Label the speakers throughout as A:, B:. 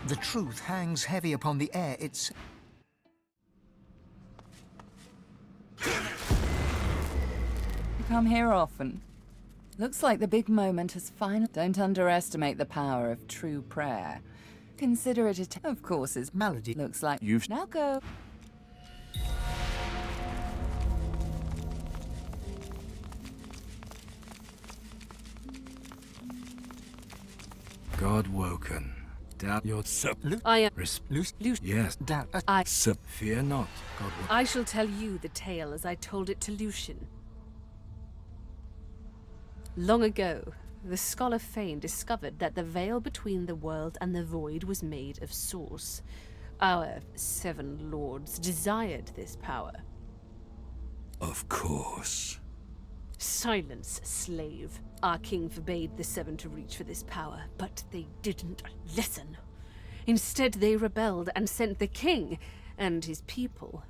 A: The truth hangs heavy upon the air. It's...
B: You come here often. Looks like the big moment has finally... Don't underestimate the power of true prayer. Consider it a... Of course, his melody looks like...
C: You've...
B: Now go.
C: God woken. Doubt your sup.
D: I am
C: Yes.
A: Doubt...
C: Sup. Fear not. God woken.
D: I shall tell you the tale as I told it to Lucian. Long ago, the scholar Fane discovered that the veil between the world and the void was made of source. Our 7 lords desired this power.
C: Of course.
D: Silence, slave. Our king forbade the 7 to reach for this power, but they didn't listen. Instead, they rebelled and sent the king and his people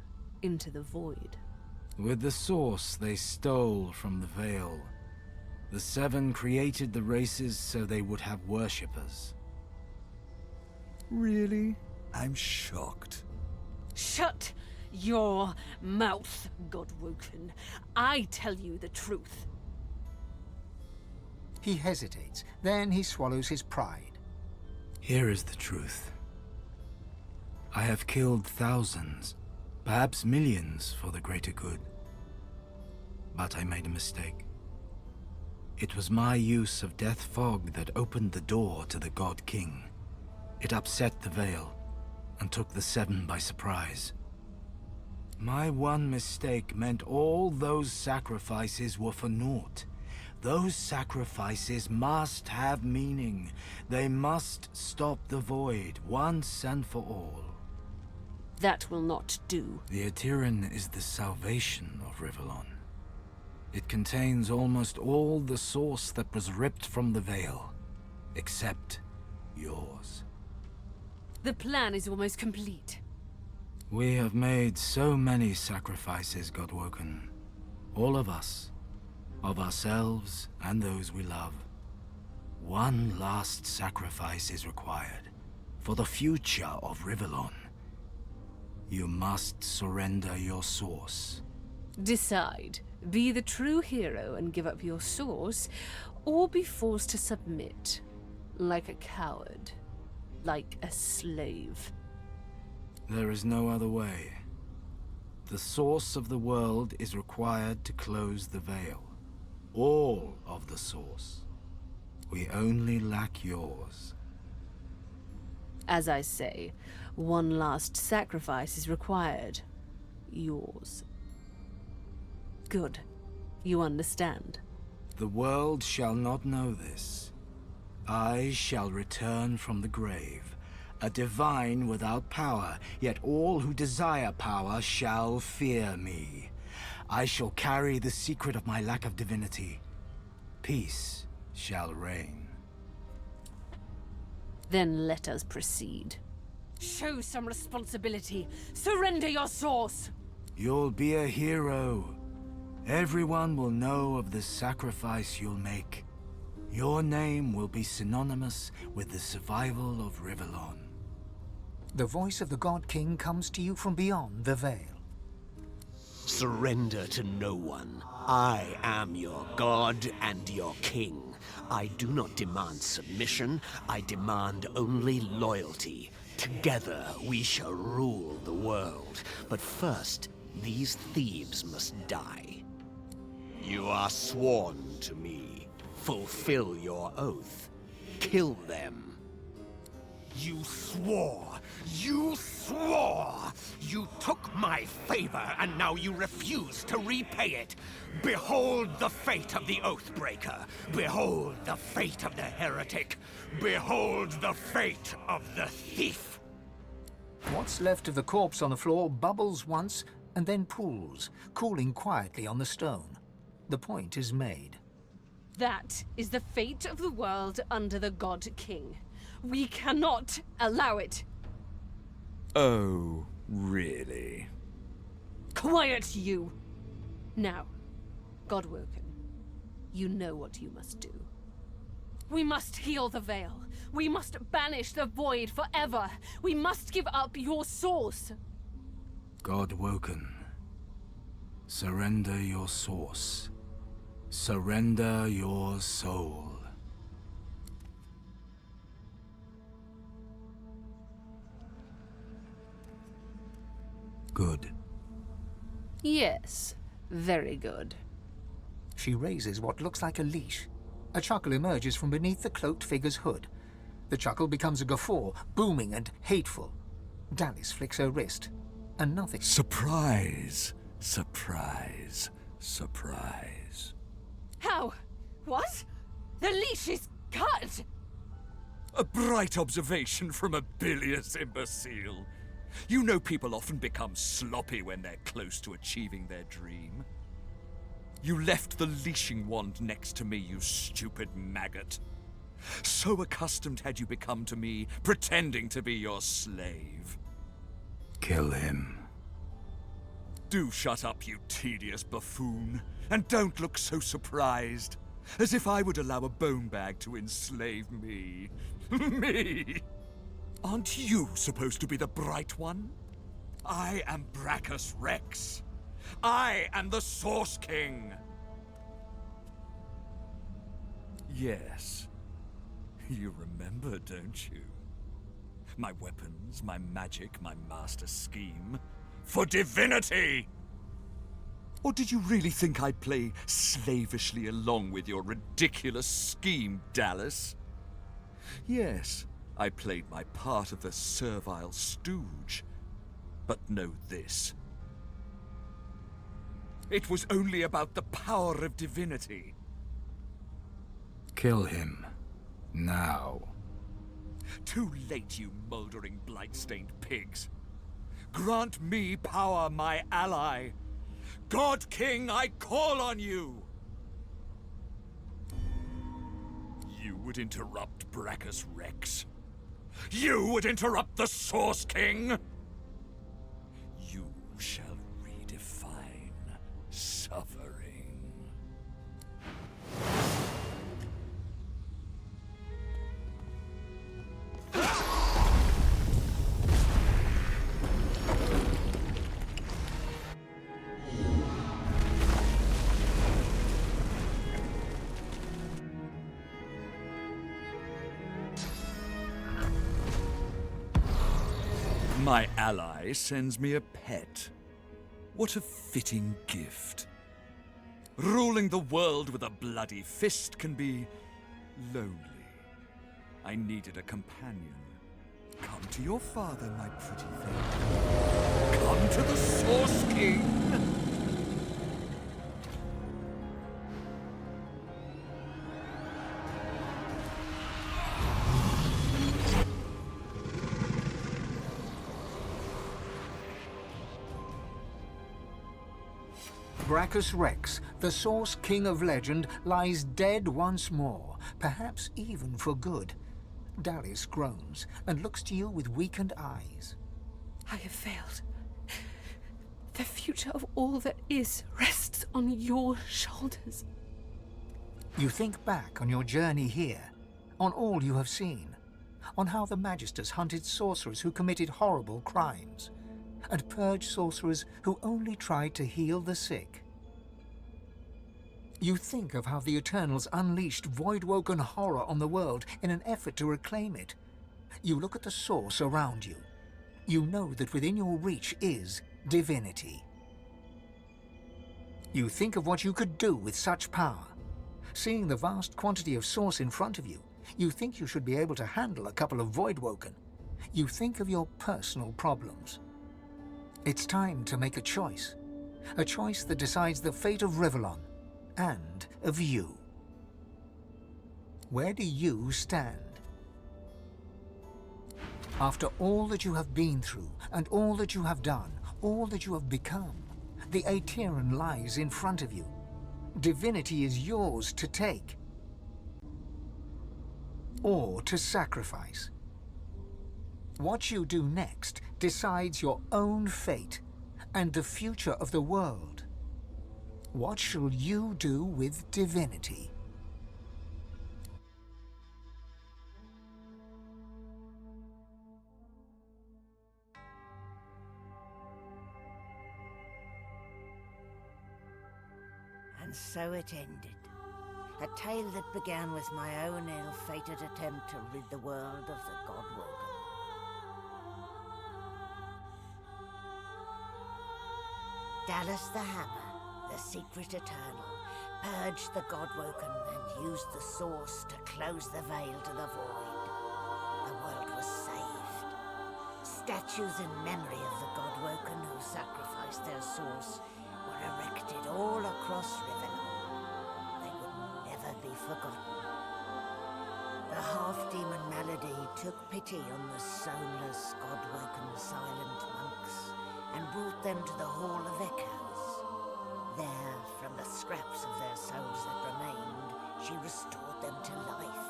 D: into the void.
C: With the source they stole from the veil. The 7 created the races so they would have worshippers.
E: Really? I'm shocked.
D: Shut your mouth, Godwoken. I tell you the truth.
A: He hesitates. Then he swallows his pride.
C: Here is the truth. I have killed thousands, perhaps millions for the greater good. But I made a mistake. It was my use of Death Fog that opened the door to the God King. It upset the veil and took the 7 by surprise. My one mistake meant all those sacrifices were for naught. Those sacrifices must have meaning. They must stop the void once and for all.
D: That will not do.
C: The Aetiran is the salvation of Rivellon. It contains almost all the source that was ripped from the veil, except yours.
D: The plan is almost complete.
C: We have made so many sacrifices, Godwoken. All of us. Of ourselves and those we love. One last sacrifice is required. For the future of Rivellon. You must surrender your source.
D: Decide. Be the true hero and give up your source, or be forced to submit. Like a coward. Like a slave.
C: There is no other way. The source of the world is required to close the veil. All of the source. We only lack yours.
D: As I say, one last sacrifice is required. Yours. Good. You understand.
C: The world shall not know this. I shall return from the grave, a divine without power, yet all who desire power shall fear me. I shall carry the secret of my lack of divinity. Peace shall reign.
D: Then let us proceed. Show some responsibility. Surrender your source!
C: You'll be a hero. Everyone will know of the sacrifice you'll make. Your name will be synonymous with the survival of Rivellon.
A: The voice of the God King comes to you from beyond the veil.
E: Surrender to no one. I am your god and your king. I do not demand submission. I demand only loyalty. Together we shall rule the world. But first, these thieves must die. You are sworn to me. Fulfill your oath. Kill them. You swore! You swore! You took my favor, and now you refuse to repay it! Behold the fate of the Oathbreaker! Behold the fate of the heretic! Behold the fate of the thief!
A: What's left of the corpse on the floor bubbles once and then pools, cooling quietly on the stone. The point is made.
D: That is the fate of the world under the God King. We cannot allow it.
C: Oh, really?
D: Quiet, you! Now, Godwoken, you know what you must do. We must heal the Veil. We must banish the Void forever. We must give up your source.
C: God Woken. Surrender your source. Surrender your soul. Good.
D: Yes, very good.
A: She raises what looks like a leash. A chuckle emerges from beneath the cloaked figure's hood. The chuckle becomes a guffaw, booming and hateful. Dallis flicks her wrist, and nothing.
F: Surprise! Surprise! Surprise.
D: How? What? The leash is cut!
F: A bright observation from a bilious imbecile. You know people often become sloppy when they're close to achieving their dream. You left the leashing wand next to me, you stupid maggot. So accustomed had you become to me, pretending to be your slave.
C: Kill him.
F: Do shut up, you tedious buffoon, and don't look so surprised, as if I would allow a bone bag to enslave me. Me! Aren't you supposed to be the bright one? I am Brachus Rex. I am the Source King. Yes. You remember, don't you? My weapons, my magic, my master scheme. For divinity! Or did you really think I'd play slavishly along with your ridiculous scheme, Dallas? Yes, I played my part of the servile stooge. But know this. It was only about the power of divinity.
C: Kill him. Now.
F: Too late, you moldering, blight-stained pigs. Grant me power, my ally. God King, I call on you! You would interrupt Brachus Rex? You would interrupt the Source King? You shall redefine suffering. My ally sends me a pet. What a fitting gift. Ruling the world with a bloody fist can be lonely. I needed a companion. Come to your father, my pretty thing. Come to the Source King!
A: Brachus Rex, the Source King of legend, lies dead once more, perhaps even for good. Dallis groans and looks to you with weakened eyes.
D: I have failed. The future of all that is rests on your shoulders.
A: You think back on your journey here, on all you have seen, on how the Magisters hunted sorcerers who committed horrible crimes, and purged sorcerers who only tried to heal the sick. You think of how the Eternals unleashed void-woken horror on the world in an effort to reclaim it. You look at the source around you. You know that within your reach is divinity. You think of what you could do with such power. Seeing the vast quantity of source in front of you, you think you should be able to handle a couple of void-woken. You think of your personal problems. It's time to make a choice that decides the fate of Rivellon and of you. Where do you stand? After all that you have been through, and all that you have done, all that you have become, the Aetheran lies in front of you. Divinity is yours to take, or to sacrifice. What you do next decides your own fate and the future of the world. What shall you do with divinity?
G: And so it ended. A tale that began with my own ill-fated attempt to rid the world of the Godwoken. Dallas the Hammer, the secret eternal, purged the Godwoken and used the source to close the veil to the void. The world was saved. Statues in memory of the Godwoken who sacrificed their source were erected all across Rivellon. They would never be forgotten. The half-demon Malady took pity on the soulless, God-woken silent monks and brought them to the Hall of Echoes. There, from the scraps of their souls that remained, she restored them to life.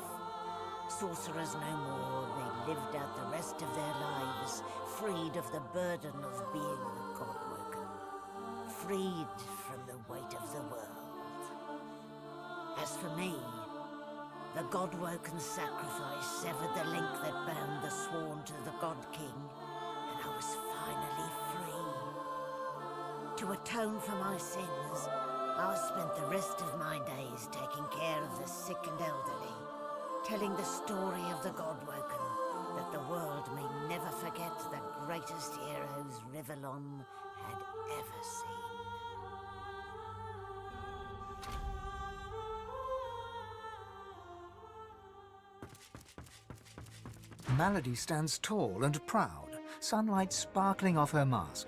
G: Sorcerers no more, they lived out the rest of their lives, freed of the burden of being the God-woken, freed from the weight of the world. As for me, the God-woken sacrifice severed the link that bound the Sworn to the God King, and I was finally free. To atone for my sins, I'll spend the rest of my days taking care of the sick and elderly, telling the story of the God-woken, that the world may never forget the greatest heroes Rivellon had ever seen.
A: Malady stands tall and proud, sunlight sparkling off her mask.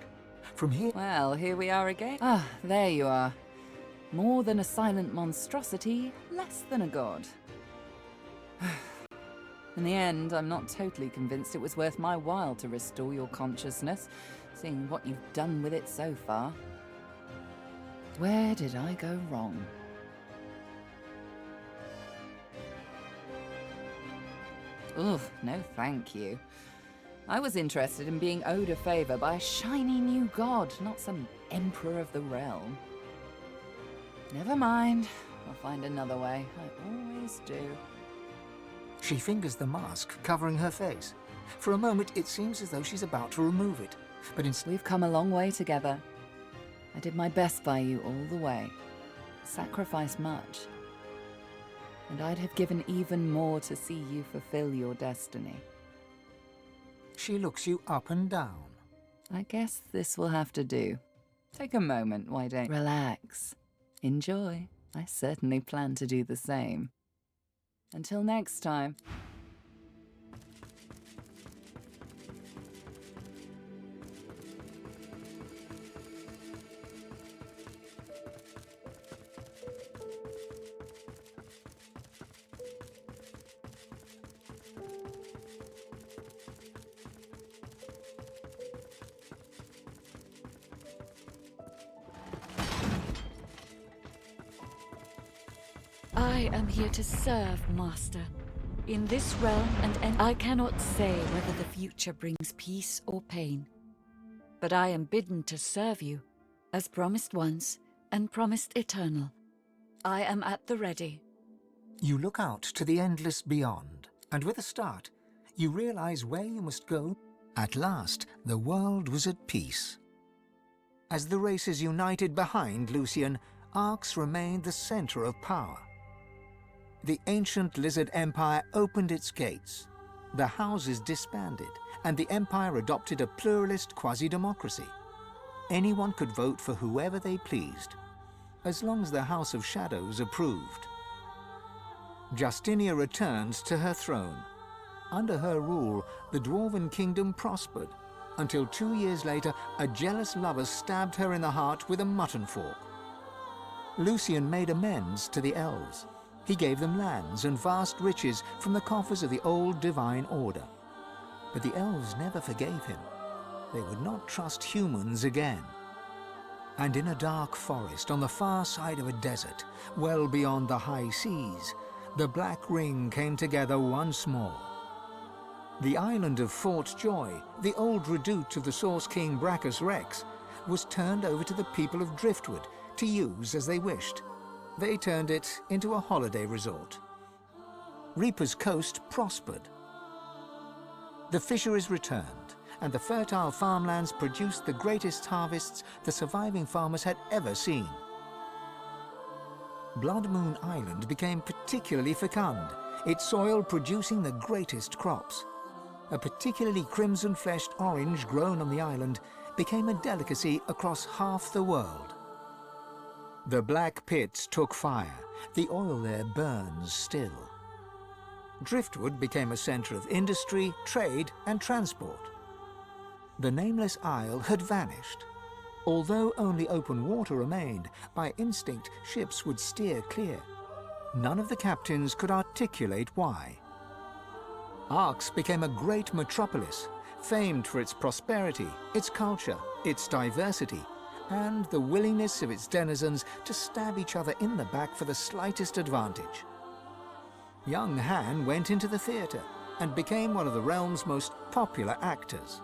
A: From here...
B: Well, here we are again. Ah, there you are. More than a silent monstrosity, less than a god. In the end, I'm not totally convinced it was worth my while to restore your consciousness, seeing what you've done with it so far. Where did I go wrong? Ugh, no thank you. I was interested in being owed a favor by a shiny new god, not some emperor of the realm. Never mind. I'll find another way. I always do.
A: She fingers the mask covering her face. For a moment, it seems as though she's about to remove it, but instead...
B: We've come a long way together. I did my best by you all the way. Sacrificed much. And I'd have given even more to see you fulfill your destiny.
A: She looks you up and down.
B: I guess this will have to do. Take a moment, why don't you? Relax. Enjoy. I certainly plan to do the same. Until next time.
H: I am here to serve, Master. In this realm and I cannot say whether the future brings peace or pain. But I am bidden to serve you, as promised once and promised eternal. I am at the ready.
A: You look out to the endless beyond, and with a start, you realize where you must go. At last, the world was at peace. As the races united behind Lucian, Arx remained the center of power. The ancient Lizard Empire opened its gates. The houses disbanded, and the Empire adopted a pluralist quasi-democracy. Anyone could vote for whoever they pleased, as long as the House of Shadows approved. Justinia returns to her throne. Under her rule, the Dwarven Kingdom prospered, until 2 years later, a jealous lover stabbed her in the heart with a mutton fork. Lucian made amends to the elves. He gave them lands and vast riches from the coffers of the old divine order. But the elves never forgave him. They would not trust humans again. And in a dark forest on the far side of a desert, well beyond the high seas, the Black Ring came together once more. The island of Fort Joy, the old redoubt of the Source King Brachus Rex, was turned over to the people of Driftwood to use as they wished. They turned it into a holiday resort. Reaper's Coast prospered. The fisheries returned, and the fertile farmlands produced the greatest harvests the surviving farmers had ever seen. Blood Moon Island became particularly fecund, its soil producing the greatest crops. A particularly crimson-fleshed orange grown on the island became a delicacy across half the world. The black pits took fire. The oil there burns still. Driftwood became a centre of industry, trade, and transport. The nameless isle had vanished. Although only open water remained, by instinct ships would steer clear. None of the captains could articulate why. Arx became a great metropolis, famed for its prosperity, its culture, its diversity, and the willingness of its denizens to stab each other in the back for the slightest advantage. Young Han went into the theatre and became one of the realm's most popular actors.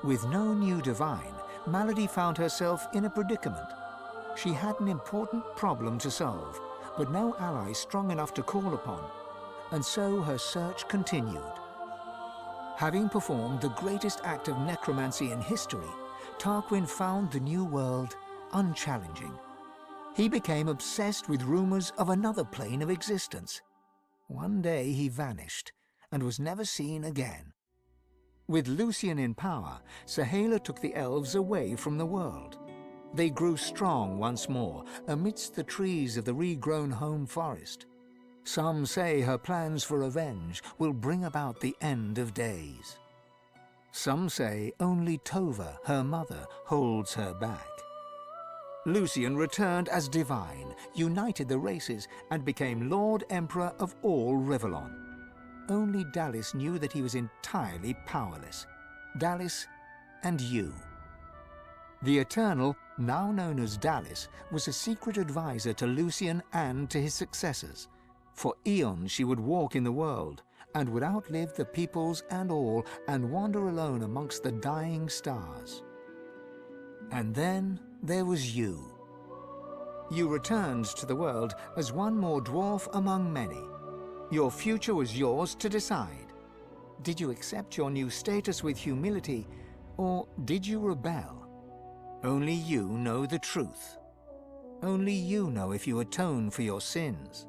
A: With no new divine, Malady found herself in a predicament. She had an important problem to solve, but no ally strong enough to call upon, and so her search continued. Having performed the greatest act of necromancy in history, Tarquin found the new world unchallenging. He became obsessed with rumors of another plane of existence. One day he vanished and was never seen again. With Lucian in power, Sahala took the elves away from the world. They grew strong once more amidst the trees of the regrown home forest. Some say her plans for revenge will bring about the end of days. Some say only Tova, her mother, holds her back. Lucian returned as divine, united the races, and became Lord Emperor of all Rivellon. Only Dallis knew that he was entirely powerless. Dallis and you. The Eternal, now known as Dallis, was a secret advisor to Lucian and to his successors. For eons she would walk in the world, and would outlive the peoples and all, and wander alone amongst the dying stars. And then there was you. You returned to the world as one more dwarf among many. Your future was yours to decide. Did you accept your new status with humility, or did you rebel? Only you know the truth. Only you know if you atone for your sins.